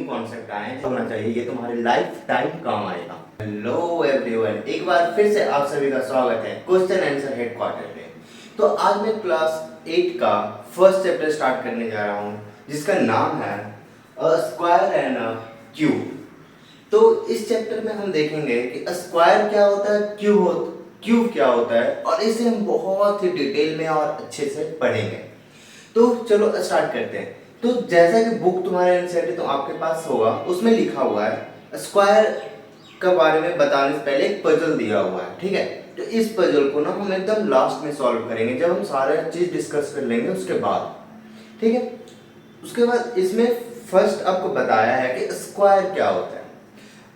New concept आए हैं, होना चाहिए, ये तुम्हारे लाइफ टाइम काम आएगा। हेलो एवरीवन, एक बार फिर से आप सभी का स्वागत है क्वेश्चन आंसर हेडक्वार्टर पे। तो आज मैं क्लास 8 का फर्स्ट चैप्टर स्टार्ट करने जा रहा हूँ, जिसका नाम है a square and a cube. तो इस चैप्टर में हम देखेंगे कि स्क्वायर क्या होता है, क्यूब क्या होता है, और इसे हम बहुत ही डिटेल में और अच्छे से पढ़ेंगे। तो चलो स्टार्ट करते हैं। तो जैसा कि बुक तुम्हारे एनसीईआरटी तो आपके पास होगा, उसमें लिखा हुआ है स्क्वायर के बारे में बताने से पहले एक पजल दिया हुआ है, ठीक है। तो इस पजल को ना हम एकदम लास्ट में सॉल्व करेंगे, जब हम सारे चीज डिस्कस कर लेंगे उसके बाद, ठीक है। उसके बाद इसमें फर्स्ट आपको बताया है कि स्क्वायर क्या होता है।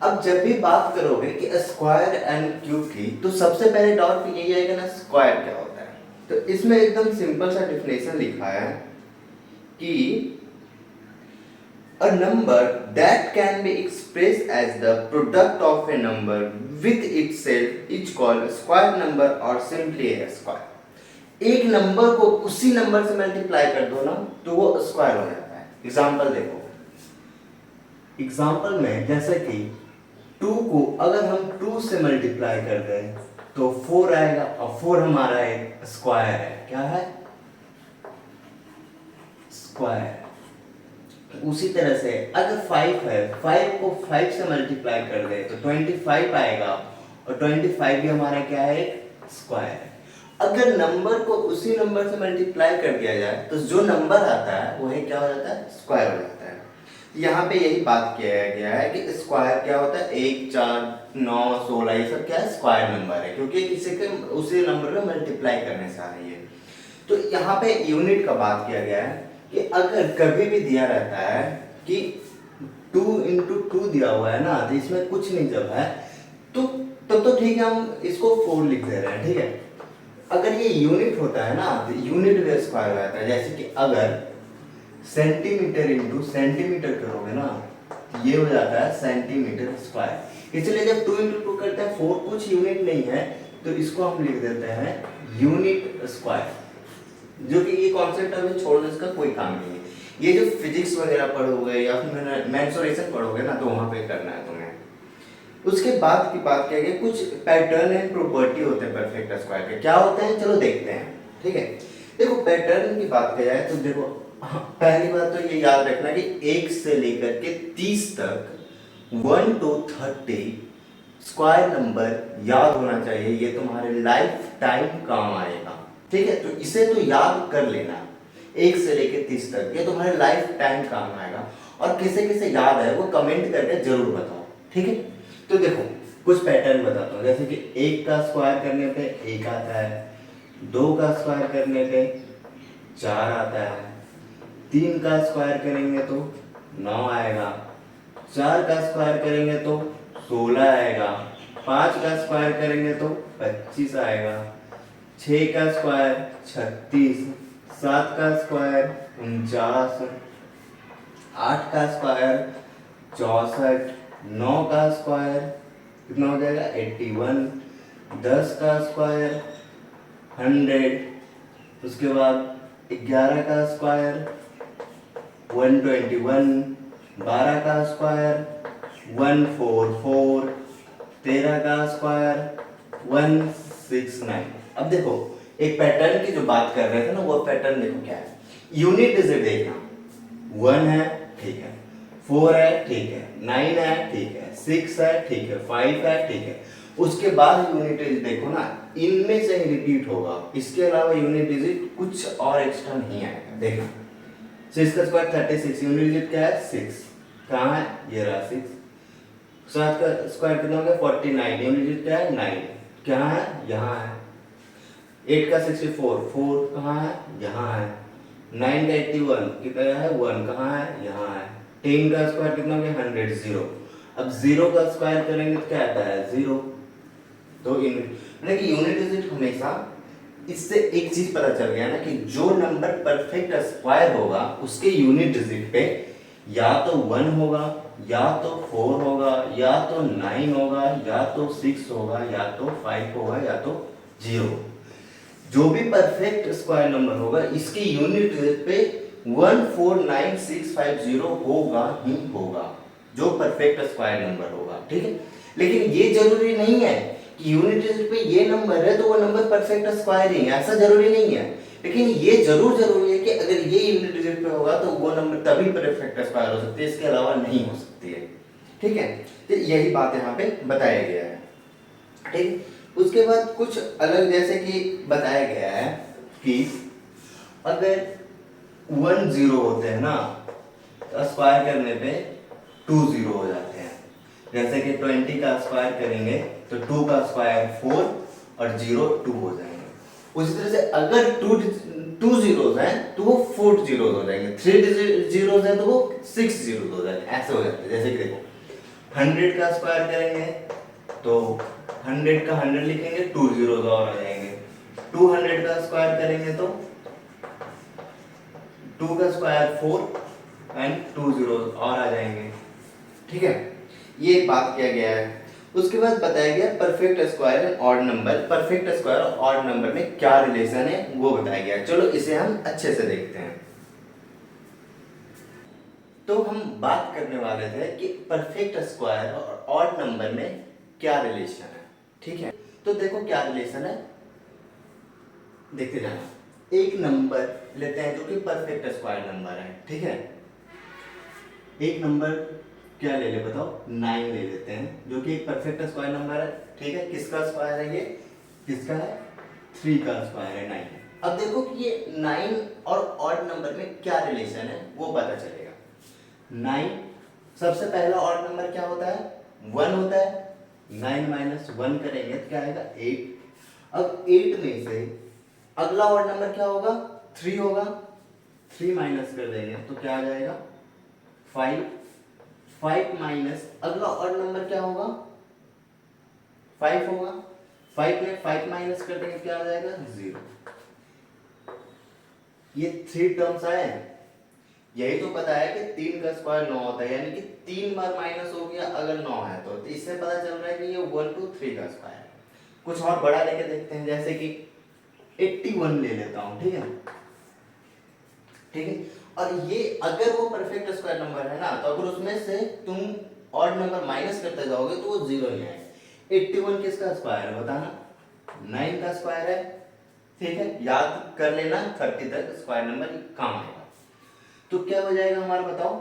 अब जब भी बात करोगे कि स्क्वायर एंड क्यूब की, तो सबसे पहले डाउट पे यही आएगा ना, स्क्वायर क्या होता है। तो इसमें एकदम सिंपल सा डिफिनेशन लिखा है कि a number that can be expressed as the product of a number with itself is called a square number or simply a square। एक नंबर को उसी नंबर से मल्टीप्लाई कर दो ना, तो वो स्क्वायर हो जाता है। एग्जांपल देखो, एग्जांपल में जैसे कि 2 को अगर हम 2 से मल्टीप्लाई कर दें तो 4 आएगा, और 4 हमारा एक स्क्वायर है। क्या है? स्क्वायर। उसी तरह से अगर 5 है, 5 को 5 से मल्टीप्लाई कर दे तो 25 आएगा, और 25 भी हमारा क्या है, एक स्क्वायर है। अगर नंबर को उसी नंबर से मल्टीप्लाई कर दिया जाए तो जो नंबर आता है वो क्या हो जाता है, स्क्वायर हो जाता है। यहाँ पे यही बात किया गया है कि स्क्वायर क्या होता है, 1, 4, 9, 16 ये सब क्या है, स्क्वायर नंबर है, क्योंकि किसी के उसी नंबर में मल्टीप्लाई करने से आ रही है। तो यहाँ पे यूनिट का बात किया गया है कि अगर कभी भी दिया रहता है कि 2 × 2 दिया हुआ है ना, तो इसमें कुछ नहीं जब है तो तब तो ठीक है, हम इसको 4 लिख दे रहे हैं, ठीक है। अगर ये यूनिट होता है ना, तो यूनिट में स्क्वायर हो जाता है। जैसे कि अगर सेंटीमीटर इंटू सेंटीमीटर करोगे ना, तो ये हो जाता है सेंटीमीटर स्क्वायर। इसलिए जब 2 × 2 करते हैं, 4 कुछ यूनिट नहीं है, तो इसको हम लिख देते हैं यूनिट स्क्वायर। जो कि ये कॉन्सेप्ट अभी छोड़ दो, इसका कोई काम नहीं है। ये जो फिजिक्स वगैरह पढ़ोगे या फिर मेंसुरेशन पढ़ोगे ना, तो वहां पे करना है तुम्हें। उसके बाद की बात क्या है, कुछ पैटर्न एंड प्रॉपर्टी होते हैं परफेक्ट स्क्वायर के। क्या होते हैं, चलो देखते हैं, ठीक है। देखो पैटर्न की बात किया जाए तो देखो, पहली बात तो ये याद रखना कि 1 से लेकर के 30 तक 1 to 30 स्क्वायर नंबर याद होना चाहिए। ये तुम्हारे लाइफ टाइम काम आएगा, ठीक है। तो इसे तो याद कर लेना, 1 से लेकर 30 तक, ये तुम्हारे लाइफ टाइम काम आएगा। और किसे किसे याद है वो कमेंट करके जरूर बताओ, ठीक है। तो देखो कुछ पैटर्न बताता हूँ, जैसे कि 1 का स्क्वायर करने पे 1 आता है, 2 का स्क्वायर करने पे 4 आता है, 3 का स्क्वायर करेंगे तो 9 आएगा, 4 का स्क्वायर करेंगे तो 16 आएगा, 5 का स्क्वायर करेंगे तो 25 आएगा, 6 का स्क्वायर 36, 7 का स्क्वायर 49, 8 का स्क्वायर 64, 9 का स्क्वायर कितना हो जाएगा 81, 10 का स्क्वायर 100, उसके बाद 11 का स्क्वायर 121, 12 का स्क्वायर 144, 13 का स्क्वायर 169। अब देखो एक पैटर्न की जो बात कर रहे थे ना, वो पैटर्न देखो क्या है। यूनिट डिजिट देखना, 1 है, ठीक है, 4 है, ठीक है, 9 है, ठीक है, 6 है, ठीक है, 5 है, ठीक है। उसके बाद यूनिट डिजिट देखो ना, इनमें से ही रिपीट होगा, इसके अलावा यूनिट डिजिट कुछ और एक्स्ट्रा नहीं आएगा। देखना 6 का स्क्वायर 36, यूनिट डिजिट क्या है 6, कहाँ है, ये रहा 6। 7 का स्क्वायर कितना हो गया 49, यूनिट डिजिट क्या है 9, कहाँ है, यहाँ है। 8 का 64, 4 कहाँ है, यहाँ है। 9 का 81 कितना है 1, कहाँ है, यहाँ है। 10 का स्क्वायर कितना हो गया 100, 0। अब 0 का स्क्वायर करेंगे तो क्या आता है 0। तो यूनिट डिजिट हमेशा, इससे एक चीज पता चल गया ना कि जो नंबर परफेक्ट स्क्वायर होगा उसके यूनिट डिजिट पे या तो 1 होगा, या तो 4 होगा, या तो 9 होगा, या तो 6 होगा, या तो 5 होगा, या तो 0। जो भी परफेक्ट स्क्वायर नंबर होगा इसके यूनिट डिजिट पे 149,650 होगा ही होगा, जो परफेक्ट स्क्वायर नंबर होगा, ठीक है। लेकिन ये जरूरी नहीं है कि यूनिट डिजिट पे ये नंबर है तो वो नंबर परफेक्ट स्क्वायर ही है, ऐसा जरूरी नहीं है। लेकिन ये जरूरी है कि अगर ये यूनिट डिजिट पे होगा तो वो नंबर तभी परफेक्ट स्क्वायर हो सकती है, इसके अलावा नहीं हो सकती है, ठीक है। तो यही बात यहाँ पे बताया गया है, ठीक। उसके बाद कुछ अलग जैसे कि बताया गया है कि अगर 1 0 होते हैं ना तो स्क्वायर करने पे 2 0 हो जाते हैं। जैसे कि 20 का स्क्वायर करेंगे तो 2 का स्क्वायर 4 और 0 2 हो जाएंगे। उसी तरह से अगर 2 जीरोस हैं तो वो 4 जीरोस हो जाएंगे, 3 जीरोस हैं तो वो 6 जीरोस हो जाएंगे, ऐसे हो जाते हैं। जैसे कि देखो 100 का स्क्वायर करेंगे तो 100 का 100 लिखेंगे, 2 जीरोस और आ जाएंगे। 200 का स्क्वायर करेंगे तो 2 का स्क्वायर 4 एंड 2 जीरोस और आ जाएंगे, ठीक है। ये बात किया गया है। उसके बाद बताया गया perfect square and odd number. Perfect square और ऑड नंबर में क्या रिलेशन है वो बताया गया। चलो इसे हम अच्छे से देखते हैं। तो हम बात करने वाले थे कि परफेक्ट स्क्वायर और ऑड नंबर में क्या रिलेशन है, ठीक है। तो देखो क्या रिलेशन है, देखते जाना। एक नंबर लेते हैं जो कि परफेक्ट स्क्वायर नंबर है, ठीक है। एक नंबर क्या ले ले बताओ, 9 ले लेते हैं जो कि एक परफेक्ट स्क्वायर नंबर है, ठीक है। किसका स्क्वायर है ये, किसका है, 3 का स्क्वायर है 9। अब देखो कि ये 9 और ऑड नंबर में क्या रिलेशन है वो पता चलेगा। 9 सबसे पहला ऑड नंबर क्या होता है, 1 होता है। 9 माइनस 1 करेंगे तो क्या आएगा, 8। अब 8 में से अगला ऑड नंबर क्या होगा, 3 होगा। 3 माइनस कर देंगे तो क्या आ जाएगा, 5। 5 माइनस अगला ऑड नंबर क्या होगा, 5 होगा। 5 में 5 माइनस कर देंगे क्या आ जाएगा, 0। ये 3 टर्म्स आए। यही तो पता है कि 3 का स्क्वायर 9 होता है, यानी कि 3 बार माइनस हो गया अगर 9 है तो इससे पता चल रहा है कि ये 1 2 3 का स्क्वायर है। कुछ और बड़ा लेके देखते हैं, जैसे कि 81 ले लेता हूं, ठीक है, ठीक है। और ये अगर वो परफेक्ट स्क्वायर नंबर है ना तो अगर उसमें से तुम ऑड नंबर माइनस करते जाओगे तो वो 0 ही आएगा। 81 किसका स्क्वायर है बताना, 9 का स्क्वायर है, ठीक है। याद कर लेना, 30 तक स्क्वायर नंबर काम आएगा। तो क्या हो जाएगा हमारा बताओ,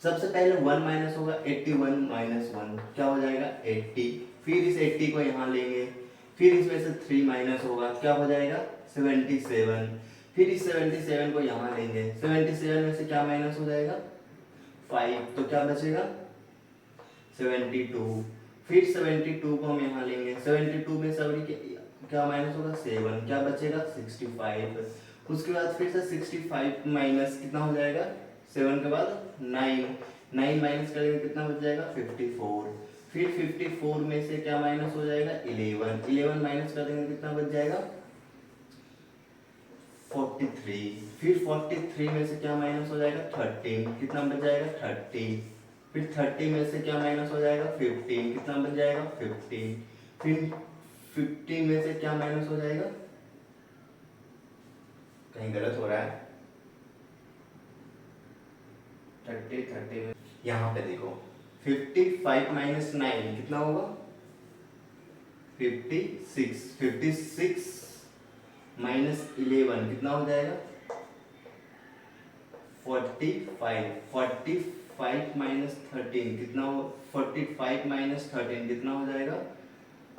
सबसे पहले 1 माइनस होगा, 81 माइनस 1 क्या हो जाएगा, 80। फिर इस 80 को यहाँ लेंगे, फिर इसमें से 3 माइनस होगा, क्या हो जाएगा, 77। फिर इस 77 को यहाँ लेंगे, 77 में से क्या माइनस हो जाएगा, 5, तो क्या बचेगा, 72। फिर 72 को हम यहाँ लेंगे, 72 में से क्या माइनस होगा, 7, क्या बचेगा, 65। उसके बाद फिर से 65 माइनस कितना हो जाएगा, 7 के बाद 9 माइनस करेंगे कितना बच जाएगा, 54। फिर 54 में से क्या माइनस हो जाएगा, 11 माइनस कर देंगे कितना बच जाएगा, 43। फिर 43 में से क्या माइनस हो जाएगा, 13, कितना बच जाएगा, 30। फिर 30 में से क्या माइनस हो जाएगा, 15, कितना बच जाएगा, 15। फिर 15 में से क्या माइनस हो जाएगा, कहीं गलत हो रहा है, 30 में यहाँ पे देखो 55 माइनस 9 कितना होगा, 56। 56 माइनस 11 कितना हो जाएगा, 45। 45 माइनस 13 कितना हो, 45 माइनस 13 कितना हो जाएगा,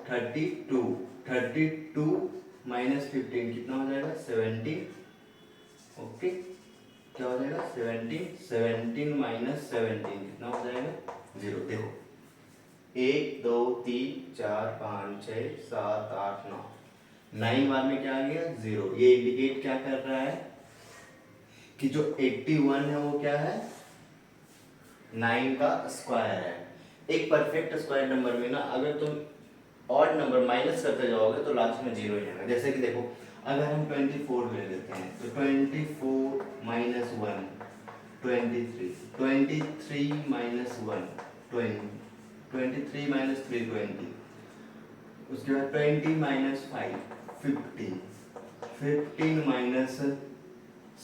32। 32 माइनस 15 कितना हो जाएगा, 17। ओके, क्या हो जाएगा, 17। 17 माइनस 17 कितना हो जाएगा, 0। देखो 1 2 3 4 5 6 7 8 9, 9 बार में क्या आ गया, 0। ये इंडिकेट क्या कर रहा है कि जो 81 है वो क्या है, 9 का स्क्वायर है। एक परफेक्ट स्क्वायर नंबर में ना अगर तुम ऑड नंबर माइनस करते जाओगे तो लास्ट में 0 ही आएगा। जैसे कि देखो अगर हम 24 ले लेते हैं तो 24 माइनस 1 23, 23 माइनस 1 20, 23 माइनस 3 20, उसके बाद 20 माइनस 5 15, 15 माइनस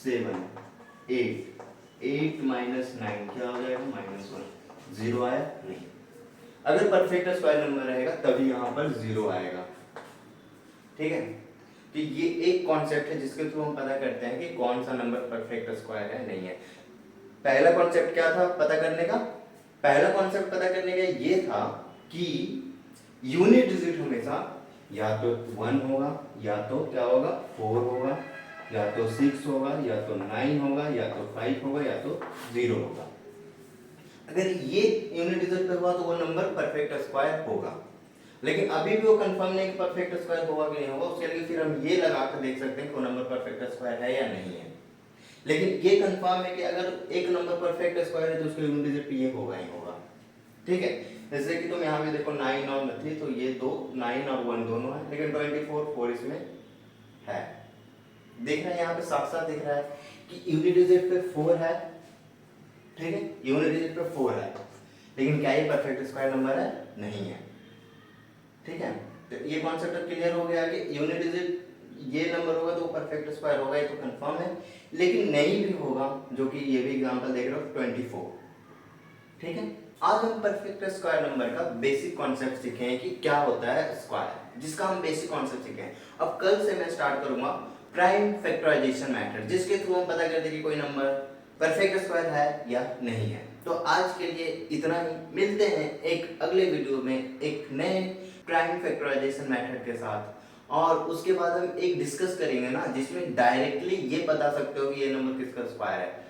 7 8 माइनस 9 क्या हो जाएगा? -1। जीरो आया? नहीं। अगर परफेक्ट स्क्वायर नंबर रहेगा तभी यहाँ पर जीरो आएगा। ठीक है, तो ये एक कॉन्सेप्ट है जिसके थ्रू हम पता करते हैं कि कौन सा नंबर परफेक्ट स्क्वायर है, नहीं है। पहला कॉन्सेप्ट क्या था पता करने का? पहला कॉन्सेप्ट पता करने का ये था कि यूनिट डिजिट हमेशा या तो 1 होगा, या तो क्या होगा? 4 होगा, या तो 6 होगा, या तो 9 होगा, या तो 5 होगा, या तो 0 होगा। अगर ये यूनिट डिजिट पे हुआ तो वो नंबर परफेक्ट स्क्वायर होगा। लेकिन अभी भी वो कंफर्म नहीं कि परफेक्ट स्क्वायर होगा कि नहीं होगा, उसके लिए फिर हम ये लगा कर देख सकते हैं कि वो नंबर परफेक्ट स्क्वायर है या नहीं है। लेकिन ये कंफर्म है कि अगर एक नंबर परफेक्ट स्क्वायर है तो उसके यूनिट डिजिट पे ये होगा ही होगा। ठीक है, जैसे कि तुम यहाँ पे देखो 9 और थे तो ये दो 9 और 1 दोनों है, लेकिन 24 4 इसमें है। देख रहे हैं यहाँ पे साफ साफ दिख रहा है कि यूनिट डिजिट पे 4 है। ठीक है, यूनिट डिजिट पे 4 है, लेकिन क्या ये परफेक्ट स्क्वायर नंबर है? नहीं है। ठीक है, तो ये कॉन्सेप्ट क्लियर हो गया कि यूनिट डिजिट ये नंबर होगा तो वो परफेक्ट स्क्वायर होगा, ये तो कंफर्म है। लेकिन नहीं भी होगा, जो कि ये भी एग्जांपल देख रहे हो 24। ठीक है, आज हम परफेक्ट स्क्वायर नंबर का बेसिक कॉन्सेप्ट सीखें कि क्या होता है स्क्वायर, जिसका हम बेसिक कॉन्सेप्ट सीखें। अब कल से मैं स्टार्ट करूंगा प्राइम फैक्टराइजेशन मेथड, जिसके थ्रू हम पता करते हैं कि कोई नंबर परफेक्ट स्क्वायर है या नहीं है। तो आज के लिए इतना ही, मिलते हैं एक अगले वीडियो में एक नए प्राइम फैक्टराइजेशन मेथड के साथ। और उसके बाद हम एक डिस्कस करेंगे ना, जिसमें डायरेक्टली ये बता सकते हो कि ये नंबर किसका स्क्वायर है।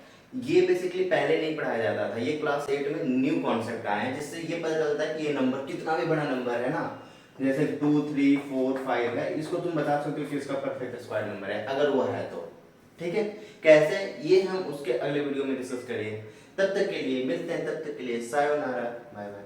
ये बेसिकली पहले नहीं पढ़ाया जाता था, ये क्लास 8 में न्यू कॉन्सेप्ट आए हैं, जिससे ये पता चलता है कि ये नंबर कितना भी बड़ा नंबर है ना, जैसे 2 3 4 5 है, इसको तुम बता सकते हो कि इसका परफेक्ट स्क्वायर नंबर है अगर वो है तो। ठीक है, कैसे, ये हम उसके अगले वीडियो में डिस्कस करेंगे। तब तक के लिए मिलते हैं, तब तक के लिए सायोनारा, बाय बाय।